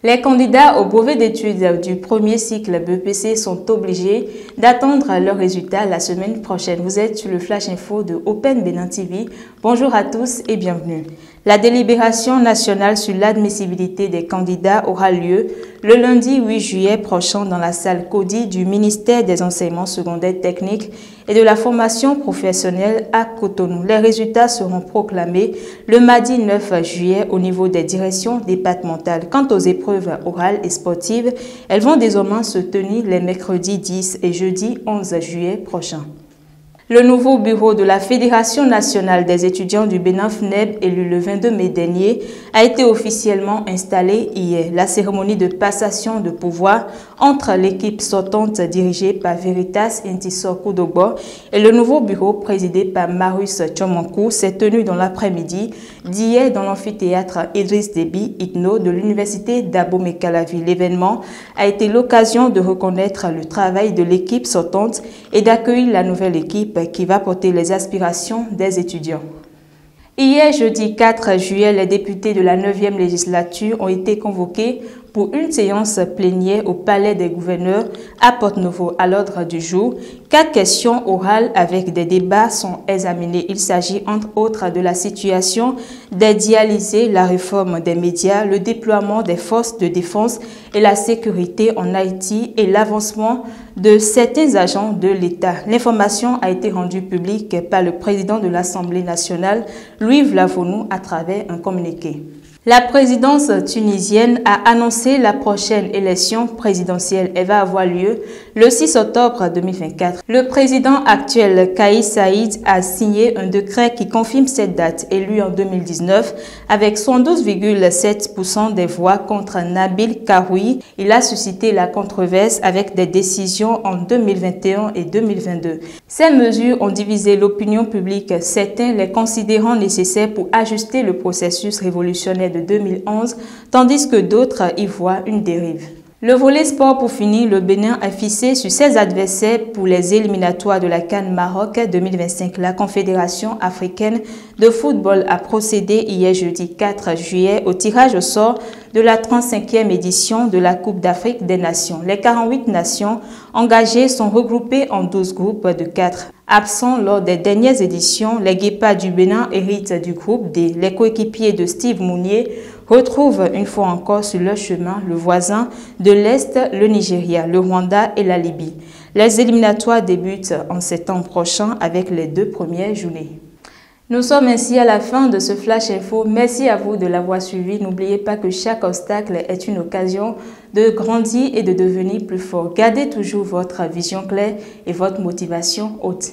Les candidats au brevet d'études du premier cycle BEPC sont obligés d'attendre leurs résultats la semaine prochaine. Vous êtes sur le Flash Info de Open Bénin TV. Bonjour à tous et bienvenue. La délibération nationale sur l'admissibilité des candidats aura lieu le lundi 8 juillet prochain dans la salle CODI du ministère des Enseignements secondaires techniques et de la formation professionnelle à Cotonou. Les résultats seront proclamés le mardi 9 juillet au niveau des directions départementales. Quant aux épreuves orales et sportives, elles vont désormais se tenir les mercredis 10 et jeudi 11 juillet prochains. Le nouveau bureau de la Fédération nationale des étudiants du Bénin FNEB, élu le 22 mai dernier, a été officiellement installé hier. La cérémonie de passation de pouvoir entre l'équipe sortante dirigée par Veritas Intisor Koudogbo et le nouveau bureau présidé par Marius Tchomankou s'est tenue dans l'après-midi d'hier dans l'amphithéâtre Idriss Déby ITNO de l'université d'Abomey-Calavi. L'événement a été l'occasion de reconnaître le travail de l'équipe sortante et d'accueillir la nouvelle équipe qui va porter les aspirations des étudiants. Hier, jeudi 4 juillet, les députés de la 9e législature ont été convoqués pour une séance plénière au Palais des gouverneurs à Porte-Novo. À l'ordre du jour, 4 questions orales avec des débats sont examinées. Il s'agit entre autres de la situation des dialysés, la réforme des médias, le déploiement des forces de défense et la sécurité en Haïti et l'avancement de certains agents de l'État. L'information a été rendue publique par le président de l'Assemblée nationale, Louis Vlavonou, à travers un communiqué. La présidence tunisienne a annoncé la prochaine élection présidentielle. Elle va avoir lieu le 6 octobre 2024. Le président actuel, Kais Saïd, a signé un décret qui confirme cette date. Élu en 2019 avec 112,7% des voix contre Nabil Karoui, il a suscité la controverse avec des décisions en 2021 et 2022. Ces mesures ont divisé l'opinion publique, certains les considérant nécessaires pour ajuster le processus révolutionnaire de 2011, tandis que d'autres y voient une dérive. Le volet sport pour finir, le Bénin a fixé sur ses adversaires pour les éliminatoires de la CAN Maroc 2025. La Confédération africaine de football a procédé hier jeudi 4 juillet au tirage au sort de la 35e édition de la Coupe d'Afrique des Nations. Les 48 nations engagées sont regroupées en 12 groupes de 4. Absents lors des dernières éditions, les Guépards du Bénin héritent du groupe D. Les coéquipiers de Steve Mounier retrouvent une fois encore sur leur chemin le voisin de l'Est, le Nigeria, le Rwanda et la Libye. Les éliminatoires débutent en septembre prochain avec les 2 premières journées. Nous sommes ainsi à la fin de ce Flash Info. Merci à vous de l'avoir suivi. N'oubliez pas que chaque obstacle est une occasion de grandir et de devenir plus fort. Gardez toujours votre vision claire et votre motivation haute.